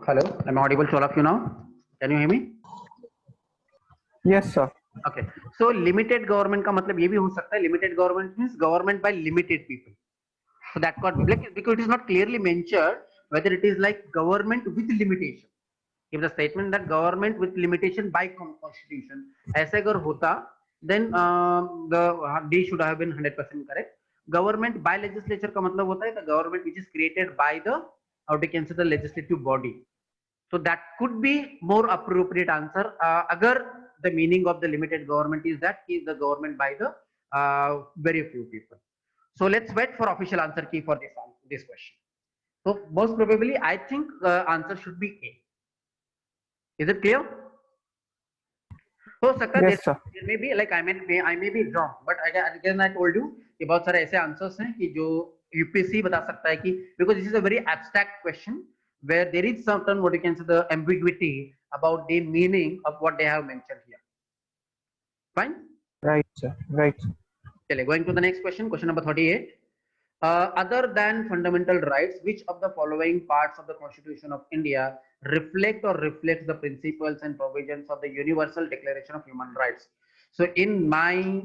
Hello, am I audible to all of you now? Can you hear me? Yes, sir. Okay. So limited government का मतलब ये भी हो सकता है. Limited government means government by limited people. So that got like because it is not clearly mentioned whether it is like government with limitation. If the statement that government with limitation by constitution ऐसे अगर होता, then D should have been 100% correct. Government by legislature का मतलब होता है the government which is created by the, how to cancel the legislative body. So that could be more appropriate answer. Agar the meaning of the limited government is that is the government by the very few people. So let's wait for official answer key for this question. So most probably, I think answer should be A. Is it clear? हो सकता है Yes, sir. there may be like I may be wrong, but again I told you कि बहुत सारे ऐसे answers हैं कि जो UPSC बता सकता है कि because this is a very abstract question where there is certain what you can say the ambiguity about the meaning of what they have mentioned here. Fine. Right, sir. Right. चलिए, going to the next question, question number 38. Other than fundamental rights, which of the following parts of the Constitution of India reflect or reflects the principles and provisions of the Universal Declaration of Human Rights? So in my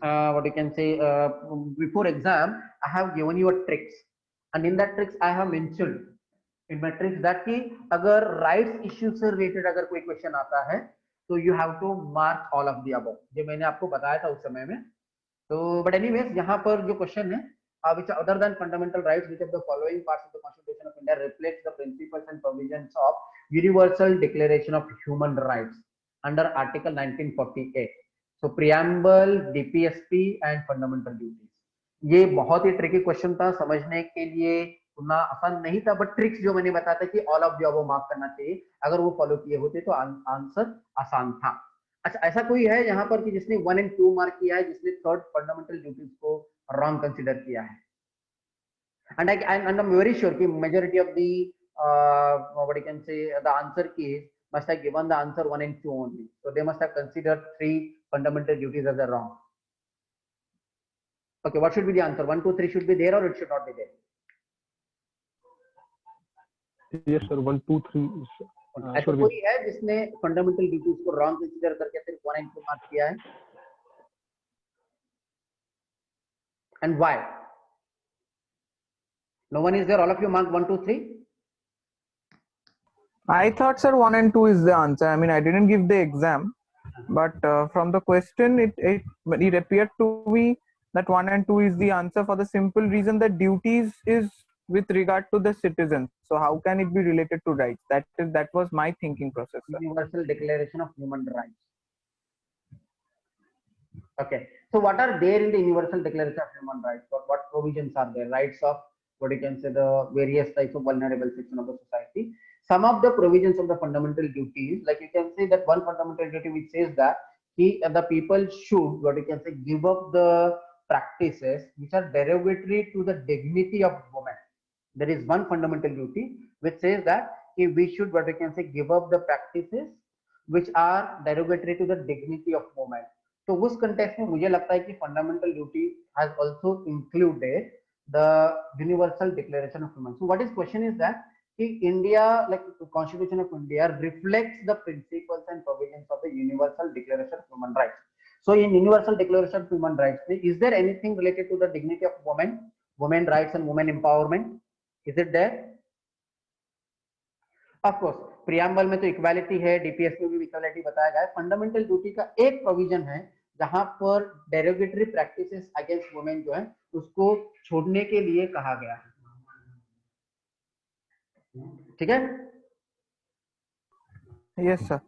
what you can say before exam, I have given you a tricks, and in that tricks I have mentioned in my tricks that कि अगर rights issue से related अगर कोई question आता है तो you have to mark all of the above. जो मैंने आपको बताया था उस समय में. तो but anyways यहाँ पर जो question है which other than fundamental rights, which of the following parts of the Constitution of India reflects the principles and provisions of Universal Declaration of Human Rights under Article 1948. So preamble, DPSP and fundamental duties. ये बहुत ही tricky question था, समझने के लिए उतना आसान नहीं था, बट ट्रिक्स जो मैंने बताया था कि all of the above mark करना चाहिए, अगर वो फॉलो किए होते तो आंसर आसान था. अच्छा, ऐसा कोई है यहाँ पर कि जिसने 1 and 2 मार्क किया है, जिसने थर्ड फंडामेंटल ड्यूटीज को रॉन्ग कंसीडर किया है? And I'm very sure कि majority of the what you can say the answer keys must have given the answer 1 and 2 only. So they must have considered 3 fundamental duties as a wrong. Okay, what should be the answer? 1, 2, 3 should be there or it should not be there? Yes, sir. 1, 2, 3. ऐसा कोई है जिसने fundamental duties को wrong consider करके सिर्फ 1 and 2 mark किया है? And why? No one is there. All of you mark 1, 2, 3. I thought, sir, 1 and 2 is the answer. I mean, I didn't give the exam, but from the question, it appeared to me that 1 and 2 is the answer for the simple reason that duties is with regard to the citizens. So how can it be related to rights? That was my thinking process, sir. Universal Declaration of Human Rights. Okay, so what are there in the Universal Declaration of Human Rights? What provisions are there? Rights of what you can say the various types of vulnerable section of the society. Some of the provisions of the fundamental duties, like you can say that one fundamental duty which says that the people should what you can say give up the practices which are derogatory to the dignity of women. There is one fundamental duty which says that we should what you can say give up the practices which are derogatory to the dignity of women. तो उस context में मुझे लगता है कि fundamental duty has also included the universal declaration of human. So what is question is that कि India like constitution of India reflects the principles and provisions of the universal declaration of human rights. So in universal declaration of human rights is there anything related to the dignity of women, women rights and women empowerment? Is it there? Of course preamble में तो equality है, DPS में भी equality बताया गया है. Fundamental duty का एक प्रोविजन है जहां पर डेरोगेटरी प्रैक्टिसेस अगेंस्ट वुमेन जो है उसको छोड़ने के लिए कहा गया है. ठीक है? Yes, sir.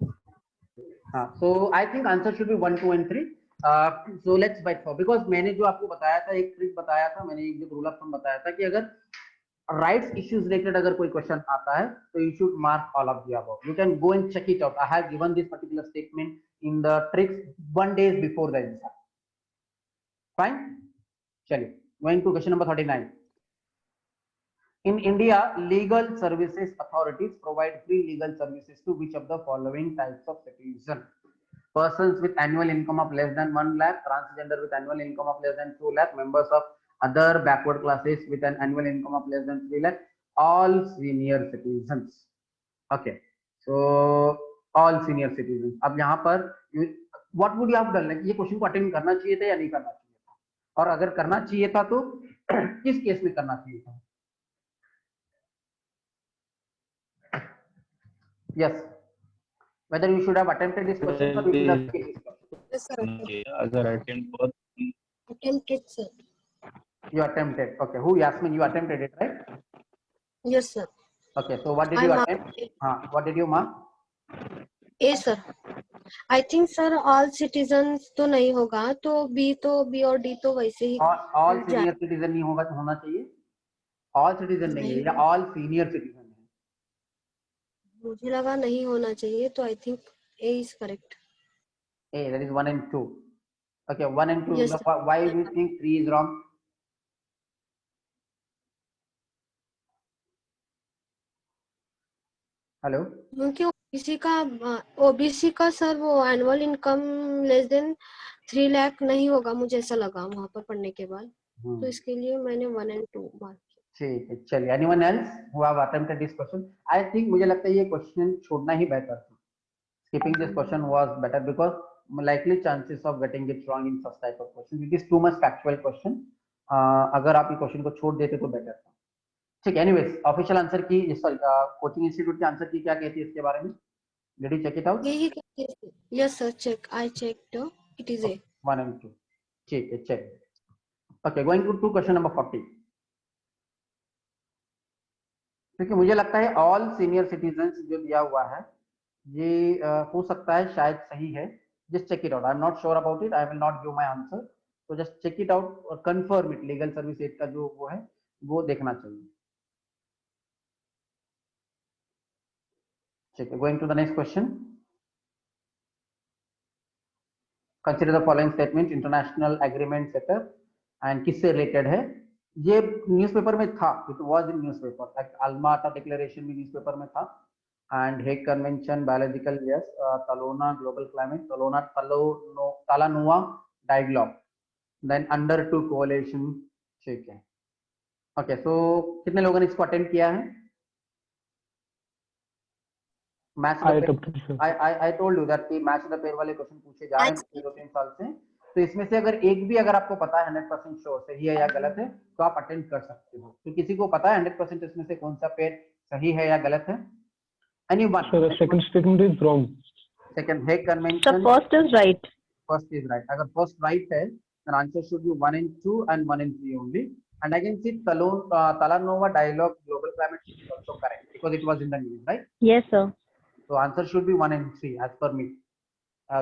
हाँ, so I think answer should be 1, 2 and 3. So let's wait for, because मैंने जो आपको बताया था एक ट्रिक बताया था, मैंने एक जो रूल ऑफ थंब बताया था कि अगर राइट्स इश्यूज रिलेटेड अगर कोई क्वेश्चन आता है तो you should mark all of the above. You can go and check it out. I have given this particular statement in the tricks 1 day before the exam. Fine. चलिए, going to question number 39. In India, legal services authorities provide free legal services to which of the following types of citizens? Persons with annual income of less than 1 lakh, transgender with annual income of less than 2 lakh, members of other backward classes with an annual income of less than 3 lakh, all senior citizens. Okay, so all senior citizens. अब यहाँ पर what would you have done? Like ये question को attend करना चाहिए था या नहीं करना चाहिए था, और अगर करना चाहिए था तो किस केस में करना चाहिए था? Yes, whether you should have attempted this question or you should have skipped this question. Yes, sir. अगर अटेंड बहुत Attempted, sir. You attempted. Okay, who? Yasmin, you attempted it, right? Yes, sir. Okay, so what did I you marked attempt? it. What did you mark? A, sir. I think sir all citizens तो नहीं होगा, तो B और D तो वैसे ही All senior citizen नहीं होगा, होना चाहिए. All citizen नहीं है, या all senior citizen है. मुझे लगा नहीं होना चाहिए, तो I think A is correct. A, that is 1 and 2. Okay, 1 and 2. Yes, sir. Why do you think 3 is wrong? Hello? क्योंकि ओबीसी का सर वो annual income less than 3 lakh नहीं होगा, मुझे ऐसा लगा वहां पर पढ़ने के बाद, तो इसके लिए मैंने 1 and 2 मार्क किया. ठीक है, चलिए. Anyone else who have attempted this question? I think मुझे लगता है ये क्वेश्चन छोड़ना ही बेहतर था. Skipping this question was better because likely chances of getting it wrong in such type of question. It is too much factual question. अगर आप ये क्वेश्चन को छोड़ देते तो बेटर था. ठीक है. Anyways, official answer key, sorry, coaching institute के आंसर की क्या कहती है इसके बारे में? Did you check it out? यही कहते हैं. Yes sir, check, I checked, it is A. 1 and 2. ठीक है, check. Okay, going to question number 40. क्योंकि मुझे लगता है ऑल सीनियर सिटीजन्स जो दिया हुआ है ये हो सकता है शायद सही है. Just check it out. I am not sure about it. I will not give my answer. तो जस्ट चेक इट आउट और confirm it. Legal service act का जो वो है वो देखना चाहिए. ठीक है. Going to the next question. Consider the following statement. International agreement setup and किससे रिलेटेड है? ये न्यूज़पेपर में था. It was in newspaper. Like Alma Ata declaration भी न्यूज़पेपर में था. And Hague convention, biological, yes. Talanoa global climate, Talanoa dialogue, then under 2 कोalition. ठीक है. ओके, सो कितने लोगों ने इसको अटेंड किया है? Match I told you that कि मैच द पेयर वाले क्वेश्चन पूछे जा रहे हैं 2-3 साल से. तो इसमें से अगर एक भी अगर आपको पता है 100% श्योर सही है या गलत है तो आप अटेंड कर सकते हो. तो किसी को पता है 100% इसमें से कौन सा पेयर सही है या गलत है? Anyone? So the second statement is wrong. Second, Hague Convention. The first is right. First is right. अगर first right है, then answer should be 1 and 2 and 1 and 3 only. And I can see Talanova dialogue global climate is also correct because it was in the news, right? Yes, sir. So answer should be 1 and 3 as per me.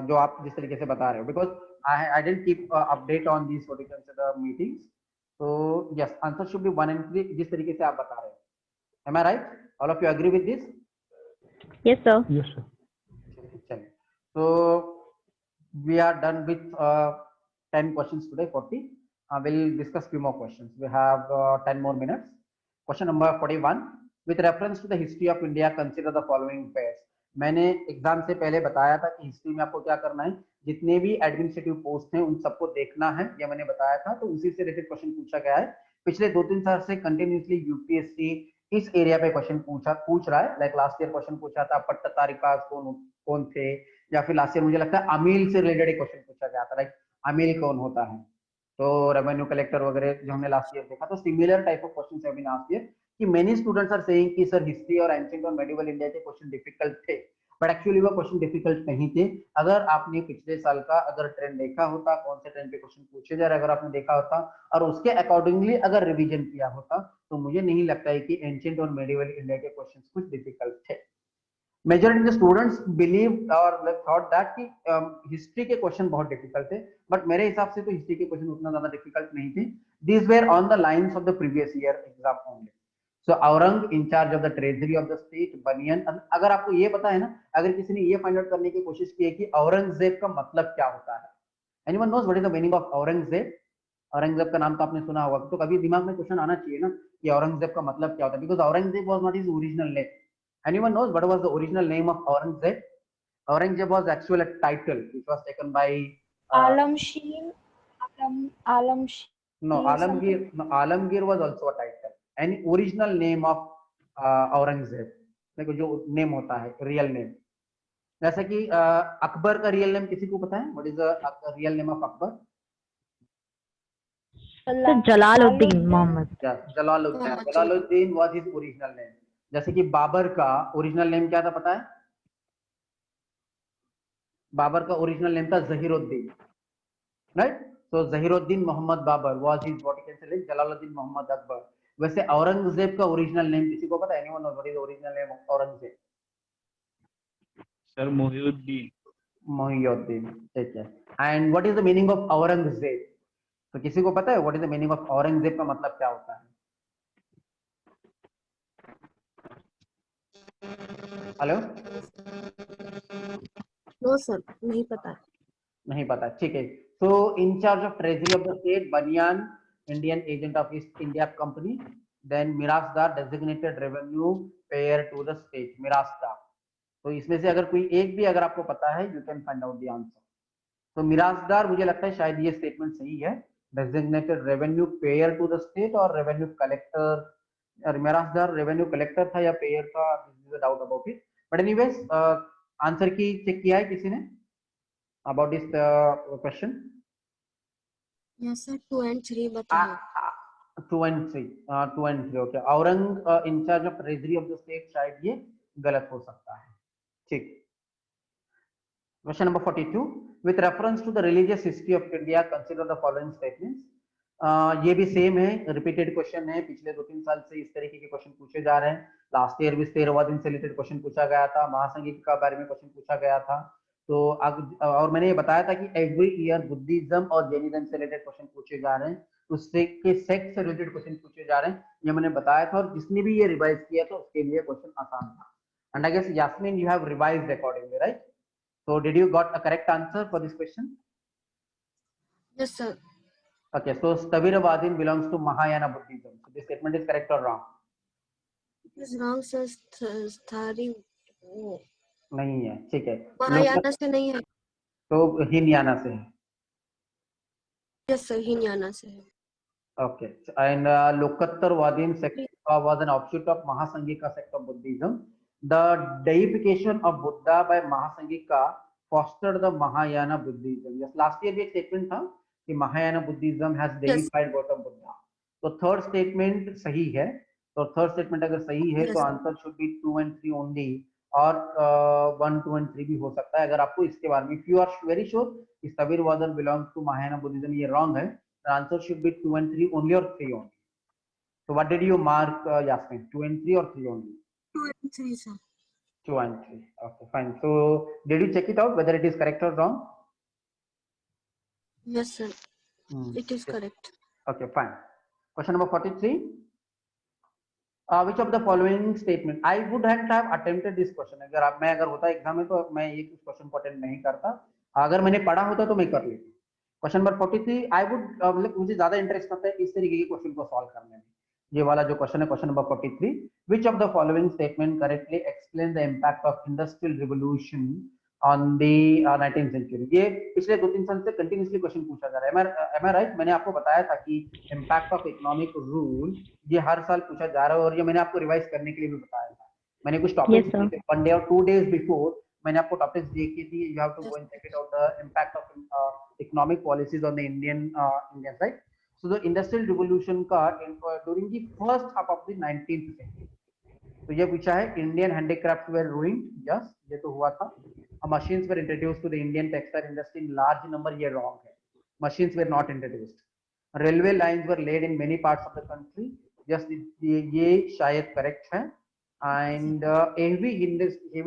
जो आप जिस तरीके से बता रहे हो, because I didn't keep update on these what you consider meetings. So yes, answer should be 1 and 3 जिस तरीके से आप बता रहे हो. Am I right? All of you agree with this? Yes, sir. Yes, sir. So we are done with 10 questions today. 40. We'll discuss few more questions. We have 10 more minutes. Question number 41. With reference to the history of India, consider the following pairs. मैंने exam से पहले बताया था कि history में आपको क्या करना है, जितने भी एडमिनिस्ट्रेटिव पोस्ट हैं उन सबको देखना है. ये मैंने बताया था. तो उसी से रिलेटेड क्वेश्चन पूछा गया है. पिछले 2-3 साल से कंटिन्यूसली यूपीएससी इस एरिया पे क्वेश्चन पूछ रहा है. लाइक लास्ट ईयर क्वेश्चन पूछा था पट्टतारिका कौन थे, या फिर लास्ट ईयर मुझे लगता है अमील से रिलेटेड एक क्वेश्चन पूछा गया था. लाइक अमील कौन होता है, तो रेवेन्यू कलेक्टर वगैरह जो हमने लास्ट ईयर देखा. तो similar type of question have been asked here कि मेनी स्टूडेंट्स आर सेइंग कि सर हिस्ट्री और एंशिएंट और मेडिवल इंडिया के क्वेश्चन डिफिकल्ट थे, बट एक्चुअली वो क्वेश्चन डिफिकल्ट नहीं थे. अगर आपने पिछले साल का अगर ट्रेंड देखा होता, कौन से ट्रेंड पे क्वेश्चन पूछे जा रहे, अगर आपने देखा होता और उसके अकॉर्डिंगली अगर रिवीजन किया होता, तो मुझे नहीं लगता है कि एंशिएंट और मेडिवल इंडिया के क्वेश्चंस कुछ डिफिकल्ट थे. Majority of the students believe और थॉट दैट कि हिस्ट्री के क्वेश्चन बहुत डिफिकल्ट थे, बट मेरे हिसाब से तो हिस्ट्री के क्वेश्चन उतना ज्यादा डिफिकल्ट नहीं थे. This were on the lines of the previous year exam only. So औरंग in charge of the treasury of the state, banian. अगर आपको ये पता है ना, अगर किसी ने ये फाइंड आउट करने की कोशिश की है कि औरंगजेब का मतलब क्या होता है, anyone knows what is the meaning of Aurangzeb? Aurangzeb का नाम तो आपने सुना होगा, तो कभी दिमाग में क्वेश्चन आना चाहिए ना कि औरंगजेब का मतलब क्या होता है, because Aurangzeb was not his original name. Anyone knows what was the original name of Aurangzeb? Aurangzeb was actually a title which was taken by Alamshir. no, Alamgir was also a title. And original name of Aurangzeb, देखो जो name होता है real name, जैसे कि अकबर का real name किसी को पता है? What is the real name of Akbar? So Jalaluddin Muhammad. Jalaluddin. Muhammad Jalaluddin was his original name. जैसे कि बाबर का ओरिजिनल नेम क्या था पता है? बाबर का ओरिजिनल नेम था Zahiruddin, right? So Zahiruddin Muhammad Babur was his what you can say Jalaluddin Mohammad Akbar. वैसे औरंगजेब का ओरिजिनल नेम किसी को पता है? Anyone knows what is the original name of Aurangzeb? Sir, Muhyiddin. Mohiuddin, ठीक है। And what is the meaning of Aurangzeb? तो किसी को पता है what is the meaning of Aurangzeb का मतलब क्या होता है? हेलो, नो सर, नहीं पता है। नहीं पता, ठीक है। So incharge of treasury of the state, banian Indian agent of East India company, then mirasdar designated revenue payer to the state, mirasdar. तो इसमें से अगर कोई एक भी अगर आपको पता है, you can find out the answer. तो मिरासदार, मुझे लगता है शायद ये स्टेटमेंट सही है, designated revenue payer to the state और रेवेन्यू कलेक्टर, और मिरासदार रेवेन्यू कलेक्टर था या पेयर था, doubt about it, but anyways answer key check किया है किसी ने about this question? Yes sir, 2 and 3 बताओ। 2 and 3, 2 and 3, ओके। औरंग in charge of treasury of the state, शायद ये गलत हो सकता है, ठीक। Question number 42, with reference to the religious history of India consider the following statements. ये भी सेम है, रिपीटेड क्वेश्चन है, पिछले 2-3 साल से इस तरीके के क्वेश्चन पूछे जा रहे हैं। लास्ट ईयर भी 13वां दिन से रिलेटेड क्वेश्चन पूछा गया था, महासंगीत का बारे में क्वेश्चन पूछा गया था। तो और मैंने ये बताया था कि एवरी ईयर बुद्धिज्म और जैनिज्म से रिलेटेड क्वेश्चन पूछे जा रहे हैं, उससे के सेक्ट से रिलेटेड क्वेश्चन पूछे जा रहे हैं, ये मैंने बताया था। और जिसने भी ये रिवाइज किया था उसके लिए क्वेश्चन आसान था। And I guess Yasmin, you have revised accordingly, right? So did you got a correct answer for this question? Yes sir. Okay, so Sthaviravadin belongs to Mahayana Buddhism. So this statement is correct or wrong? It is wrong sir, स्थारी नहीं है, ठीक है। महायाना से नहीं है। तो हीनयाना से है। यस सर, हीनयाना से है। Okay, and Lokattarvadin sect was an offshoot of Mahasangika sect of Buddhism. The deification of Buddha by Mahasangika fostered the Mahayana Buddhism. Yes, last year भी एक statement था कि Mahayana Buddhism has deified Gautam Buddha. तो third statement सही है। तो third statement अगर सही है तो answer should be 2 and 3 only, और 1, 2 and 3 भी हो सकता है। अगर आपको इसके बारे में, if you are very sure कि Sthaviravadin belongs to Mahayana Buddhism, ये wrong है, the answer should be 2 and 3 only or 3 only. So what did you mark, Yasmin? 2 and 3 or 3 only? 2 and 3 sir. 2 and 3. Okay, fine. So did you check it out whether it is correct or wrong? Yes sir, it is correct. Okay, fine. Question number 43. Which of the following statement? I would have attempted this question. अगर होता exam में तो मैं ये question को attempt नहीं करता, अगर मैंने पढ़ा होता तो मैं कर लेता। क्वेश्चन नंबर 43, आई वुड मुझे ज्यादा इंटरेस्ट आता है इस तरीके के क्वेश्चन को सॉल्व करने में। ये वाला जो क्वेश्चन है, question number 43, which of the following statement correctly explain the impact of industrial revolution on the 19th century. ये पिछले 2-3 साल से कंटिन्यूअसली क्वेश्चन पूछा जा रहा है। एम आई राइट? मैंने आपको बताया था कि इंपैक्ट ऑफ इकोनॉमिक रूल ये हर साल पूछा जा रहा है, और ये मैंने आपको रिवाइज करने के लिए भी बताया था। मैंने कुछ टॉपिक्स दिए थे 1 डे और 2 days बिफोर, मैंने आपको टॉपिक्स दिए कि you have to go and check it out, the impact of economic policies on the Indian right. So the industrial revolution का during the first half of the 19th century. तो ये पूछा है, Indian handicraft were ruined, yes ये तो हुआ था। Machines were introduced to the Indian textile industry in large number, ये रॉन्ग है, machines were not introduced. Railway lines were laid in many parts of the country, yes ये शायद correct है। And heavy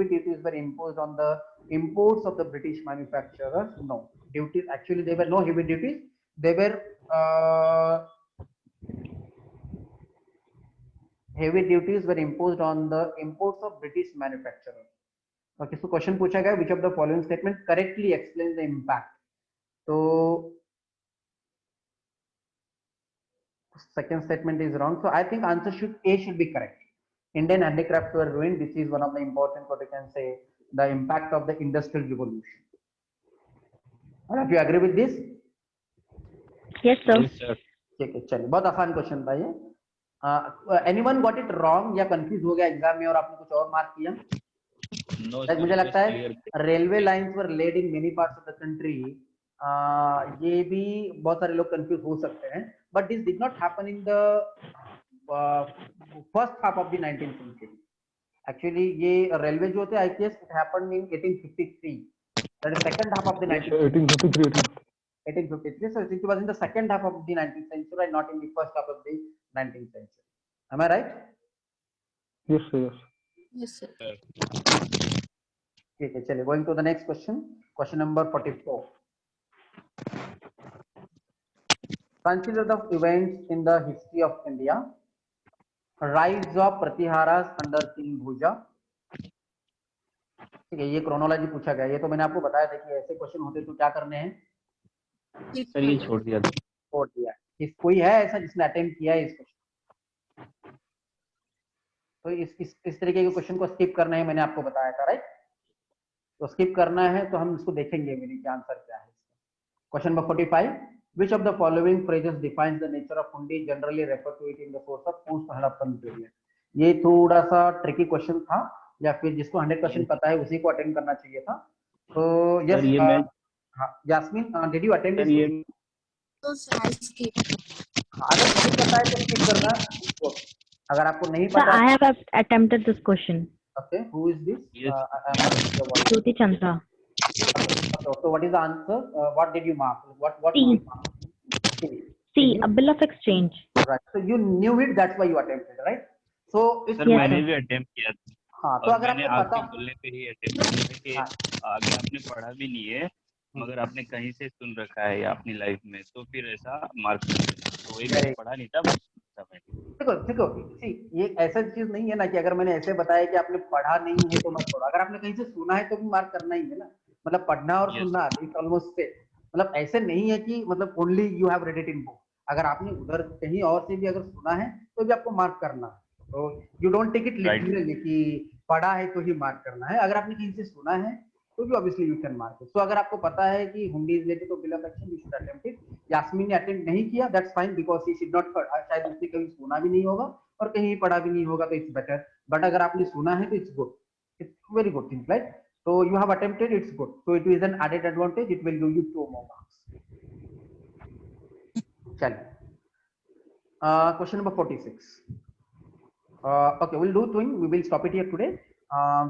duties were imposed on the imports of the British manufacturers. No duties, actually there were no heavy duties, they were heavy duties were imposed on the imports of British manufacturers. Okay, so question पूछा गया, which of the following statement correctly explains the impact? So second statement is wrong, so I think answer should be correct. Indian handicrafts were ruined. This is one of the important, what you can say, the impact of the industrial revolution. Do you agree with this? Yes sir. Yes, sir. ठीक है, चलिए, बहुत आसान question था ये। Anyone got it wrong या confuse हो गया एग्जाम में और आपने कुछ और मार्क किया? No, Like, sir, मुझे it लगता was है clear. Railway lines were laid in many parts of the country, ये भी बहुत सारे लोग कंफ्यूज हो सकते हैं, but this did not happen in the first half of the 19th century. Actually ये रेलवे जो होते हैं IPS, it happened in 1853, that is second half of the Yes, 19th. 1853. 1853, so it was in the second half of the 19th century and not in the first half of the 19th century. Am I right? Yes, sir. Yes. Yes, sir. ठीक है, चलिए going to the next question. Question number 44. Consider the events in the history of India. Rise of Pratiharas under King Bhuja. ठीक है, ये chronology पूछा गया. ये तो मैंने आपको बताया था कि ऐसे क्वेश्चन होते तो क्या करने हैं, सर ये छोड़ दिया था. छोड़ दिया. कोई है ऐसा जिसने अटेम्प्ट किया है इस क्वेश्चन? तो इस तरीके के क्वेश्चन को स्किप करना है, मैंने आपको बताया था, राइट? तो स्किप करना है तो हम इसको देखेंगे मेरी क्या आंसर क्या है. Question number 45. Which of the following phrases defines the nature of hundi generally refer to it in the course of post Harappan period? ये थोड़ा सा ट्रिकी क्वेश्चन था, या फिर जिसको 100% पता है उसी को अटेंड करना चाहिए था. तो yes, Yasmin, did you attend sir ये तो I skip. अगर नहीं पता है तो स्किप करना. अगर आपको नहीं Sir, पता I है, have attempted this question. okay, who is this? Yes. I am not sure what. Jyoti Chandra. So what is the answer? What did you mark? What C. did you mark? C. C. A bill of exchange. Right. So you knew it. That's why you attempted, right? So it's sir Yes, मैंने sir. भी attempt किया था. हाँ, तो और अगर मैंने आपको पता, आपके बोलने पे ही अटेम्प्ट किया कि हाँ, आगे आपने पढ़ा भी नहीं है मगर आपने कहीं से सुन रखा है या अपनी लाइफ में, तो फिर ऐसा मार्क कर देना. तो वही मैंने पढ़ा नहीं था, बस था मैंने. देखो see, ये ऐसा चीज नहीं है ना कि अगर मैंने ऐसे बताया कि आपने पढ़ा नहीं है तो मत पढ़ो. अगर आपने कहीं से सुना है तो भी मार्क करना ही है ना. मतलब पढ़ना और Yes. सुनना इट्स ऑलमोस्ट से, मतलब ऐसे नहीं है कि मतलब only you have read it in book. अगर आपने उधर कहीं और से भी अगर सुना है तो भी आपको मार्क करना है. तो you don't take it Right. Literally कि पढ़ा है तो ही मार्क करना है. अगर आपने कहीं से सुना है तो भी obviously you can mark it. So अगर आपको पता है कि hundi is related to bill of exchange, you should attempt it. Yasmin ने अटेम्प्ट नहीं किया, that's fine, because he should not, शायद उसने कभी सुना भी नहीं होगा और कहीं पढ़ा भी नहीं होगा, तो इट्स बेटर. बट अगर आपने सुना है तो it's good, it's very good thing, right? So you have attempted, it's good. So it is an added advantage. It will give you 2 more marks. Chalo. Question number 46. Okay, we'll do twin. We will stop it here today.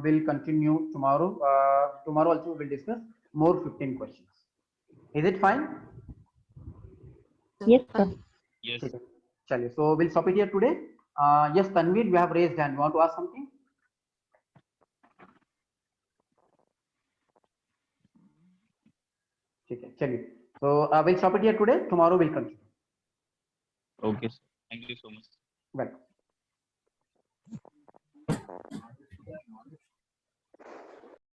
We'll continue tomorrow. Tomorrow also we will discuss more 15 questions. Is it fine? Yes, sir. Yes. Okay. Chalo. So we'll stop it here today. Yes, Tanvir, you have raised hand. Want to ask something? Okay, chaliye. So we'll stop it here today. Tomorrow we'll continue. Okay, sir. Thank you so much. Welcome.